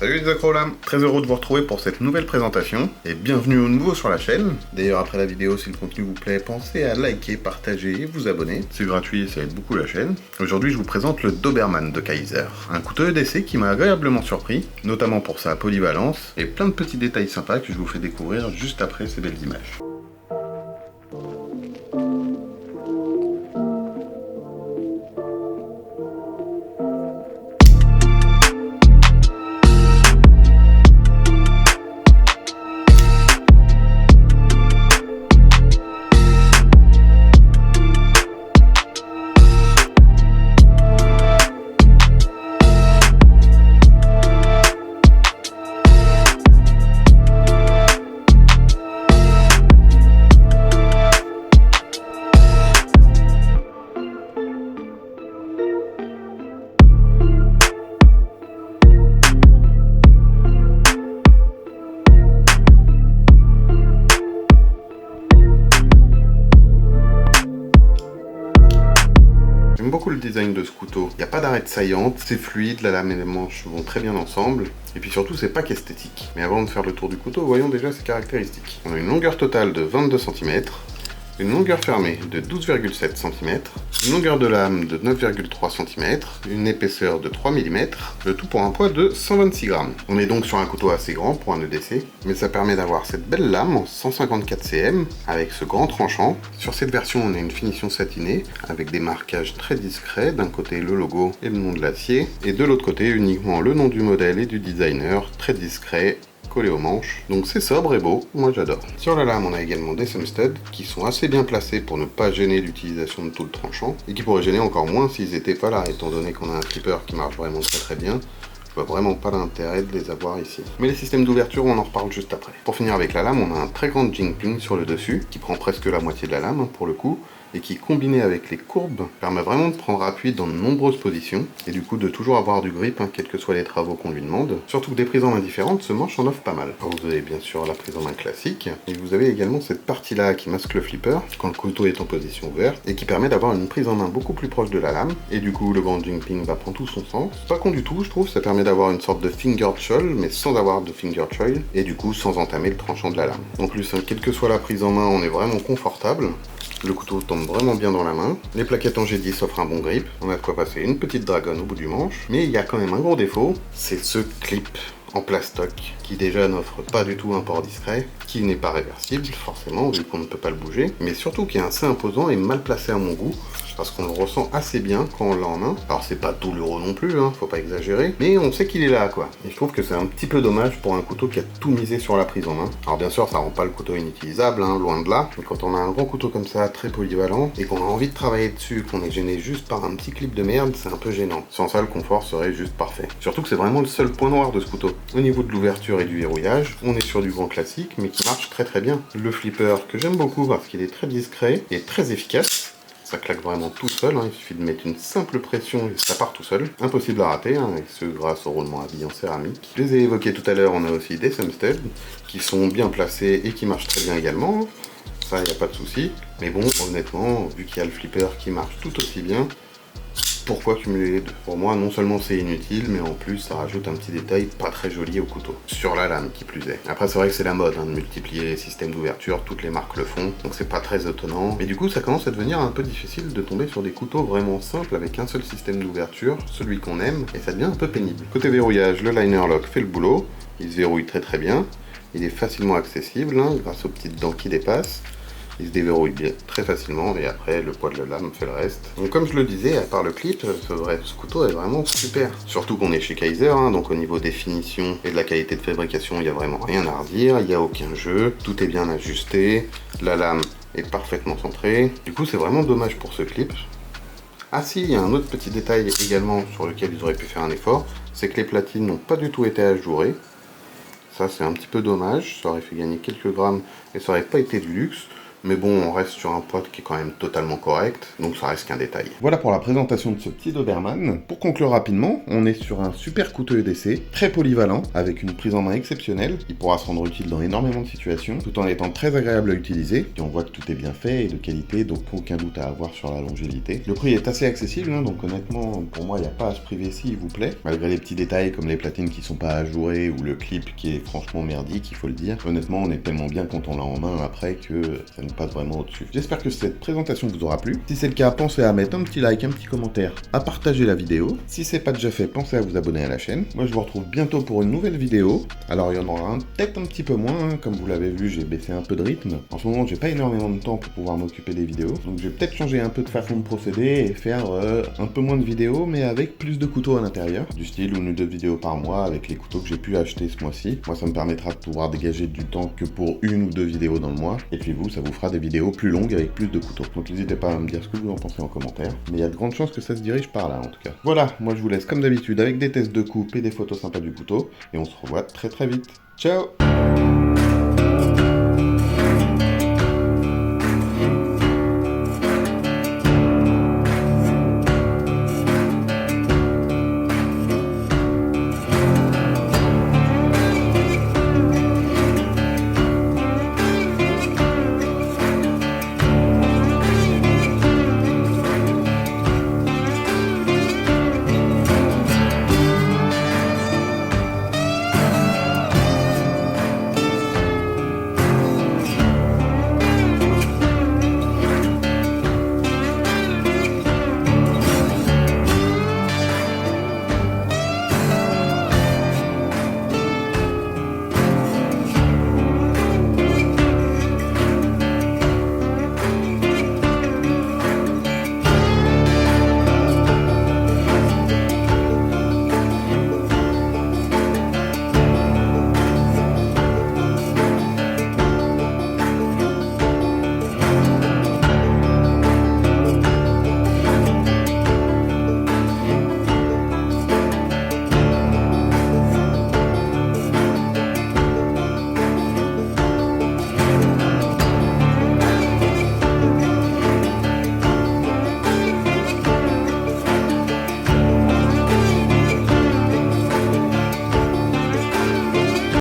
Salut les accro-lames, très heureux de vous retrouver pour cette nouvelle présentation et bienvenue au nouveau sur la chaîne. D'ailleurs après la vidéo, si le contenu vous plaît, pensez à liker, partager et vous abonner. C'est gratuit et ça aide beaucoup la chaîne. Aujourd'hui je vous présente le Doberman de Kaiser, un couteau EDC qui m'a agréablement surpris, notamment pour sa polyvalence et plein de petits détails sympas que je vous fais découvrir juste après ces belles images. J'aime beaucoup le design de ce couteau. Il n'y a pas d'arête saillante, c'est fluide, la lame et les manches vont très bien ensemble. Et puis surtout, c'est pas qu'esthétique. Mais avant de faire le tour du couteau, voyons déjà ses caractéristiques. On a une longueur totale de 22 cm, une longueur fermée de 12,7 cm, une longueur de lame de 9,3 cm, une épaisseur de 3 mm, le tout pour un poids de 126 grammes. On est donc sur un couteau assez grand pour un EDC, mais ça permet d'avoir cette belle lame en 154 cm avec ce grand tranchant. Sur cette version, on a une finition satinée avec des marquages très discrets, d'un côté le logo et le nom de l'acier, et de l'autre côté uniquement le nom du modèle et du designer, très discret, collé aux manches, donc c'est sobre et beau, moi j'adore. Sur la lame on a également des thumb studs qui sont assez bien placés pour ne pas gêner l'utilisation de tout le tranchant, et qui pourraient gêner encore moins s'ils n'étaient pas là, étant donné qu'on a un flipper qui marche vraiment très bien. Je vois vraiment pas l'intérêt de les avoir ici. Mais les systèmes d'ouverture, on en reparle juste après. Pour finir avec la lame, on a un très grand jingping sur le dessus, qui prend presque la moitié de la lame pour le coup, et qui, combiné avec les courbes, permet vraiment de prendre appui dans de nombreuses positions, et du coup de toujours avoir du grip, quels que soient les travaux qu'on lui demande. Surtout que des prises en main différentes, ce manche en offre pas mal. Alors vous avez bien sûr la prise en main classique, et vous avez également cette partie-là qui masque le flipper, quand le couteau est en position ouverte, et qui permet d'avoir une prise en main beaucoup plus proche de la lame, et du coup le grand jingping va prendre tout son sens. Pas con du tout, je trouve, ça permet d'avoir une sorte de finger choil, mais sans avoir de finger choil, et du coup sans entamer le tranchant de la lame. En plus, quelle que soit la prise en main, on est vraiment confortable. Le couteau tombe vraiment bien dans la main. Les plaquettes en G10 offrent un bon grip. On a de quoi passer une petite dragonne au bout du manche. Mais il y a quand même un gros défaut, c'est ce clip en plastoc qui déjà n'offre pas du tout un port discret, qui n'est pas réversible forcément vu qu'on ne peut pas le bouger, mais surtout qui est assez imposant et mal placé à mon goût, parce qu'on le ressent assez bien quand on l'a en main. Alors c'est pas douloureux non plus, faut pas exagérer, mais on sait qu'il est là quoi. Et je trouve que c'est un petit peu dommage pour un couteau qui a tout misé sur la prise en main. Alors bien sûr ça rend pas le couteau inutilisable, loin de là, mais quand on a un grand couteau comme ça, très polyvalent, et qu'on a envie de travailler dessus, qu'on est gêné juste par un petit clip de merde, c'est un peu gênant. Sans ça le confort serait juste parfait. Surtout que c'est vraiment le seul point noir de ce couteau. Au niveau de l'ouverture et du verrouillage, on est sur du grand classique, mais qui marche très bien. Le flipper que j'aime beaucoup parce qu'il est très discret et très efficace. Ça claque vraiment tout seul, il suffit de mettre une simple pression et ça part tout seul. Impossible à rater, et ce grâce au roulement à billes en céramique. Je les ai évoqués tout à l'heure, on a aussi des thumb studs qui sont bien placés et qui marchent très bien également. Ça, il n'y a pas de souci. Mais bon, honnêtement, vu qu'il y a le flipper qui marche tout aussi bien, pourquoi cumuler les deux? Pour moi, non seulement c'est inutile, mais en plus ça rajoute un petit détail pas très joli au couteau. Sur la lame qui plus est. Après c'est vrai que c'est la mode de multiplier les systèmes d'ouverture, toutes les marques le font, donc c'est pas très étonnant. Mais du coup ça commence à devenir un peu difficile de tomber sur des couteaux vraiment simples avec un seul système d'ouverture, celui qu'on aime, et ça devient un peu pénible. Côté verrouillage, le liner lock fait le boulot, il se verrouille très bien, il est facilement accessible grâce aux petites dents qui dépassent. Il se déverrouille bien, très facilement, et après le poids de la lame fait le reste. Donc comme je le disais, à part le clip, ce couteau est vraiment super. Surtout qu'on est chez Kaiser, donc au niveau des finitions et de la qualité de fabrication, il n'y a vraiment rien à redire, il n'y a aucun jeu, tout est bien ajusté, la lame est parfaitement centrée. Du coup c'est vraiment dommage pour ce clip. Ah si, il y a un autre petit détail également sur lequel ils auraient pu faire un effort, c'est que les platines n'ont pas du tout été ajourées. Ça c'est un petit peu dommage, ça aurait fait gagner quelques grammes et ça aurait pas été du luxe. Mais bon, on reste sur un poids qui est quand même totalement correct, donc ça reste qu'un détail. Voilà pour la présentation de ce petit Doberman. Pour conclure rapidement, on est sur un super couteau EDC, très polyvalent, avec une prise en main exceptionnelle. Il pourra se rendre utile dans énormément de situations, tout en étant très agréable à utiliser. Et on voit que tout est bien fait et de qualité, donc aucun doute à avoir sur la longévité. Le prix est assez accessible, hein, donc honnêtement, pour moi, il n'y a pas à se priver s'il vous plaît. Malgré les petits détails comme les platines qui sont pas ajourées ou le clip qui est franchement merdique, il faut le dire. Honnêtement, on est tellement bien quand on l'a en main après que ça nous passe vraiment au-dessus. J'espère que cette présentation vous aura plu. Si c'est le cas, pensez à mettre un petit like, un petit commentaire, à partager la vidéo. Si c'est pas déjà fait, pensez à vous abonner à la chaîne. Moi, je vous retrouve bientôt pour une nouvelle vidéo. Alors, il y en aura peut-être un petit peu moins, hein. Comme vous l'avez vu, j'ai baissé un peu de rythme. En ce moment, j'ai pas énormément de temps pour pouvoir m'occuper des vidéos. Donc, je vais peut-être changer un peu de façon de procéder et faire un peu moins de vidéos, mais avec plus de couteaux à l'intérieur. Du style 1 ou 2 vidéos par mois avec les couteaux que j'ai pu acheter ce mois-ci. Moi, ça me permettra de pouvoir dégager du temps que pour 1 ou 2 vidéos dans le mois. Et puis vous, ça vous fera des vidéos plus longues avec plus de couteaux. Donc n'hésitez pas à me dire ce que vous en pensez en commentaire. Mais il y a de grandes chances que ça se dirige par là en tout cas. Voilà, moi je vous laisse comme d'habitude avec des tests de coupe et des photos sympas du couteau. Et on se revoit très très vite. Ciao!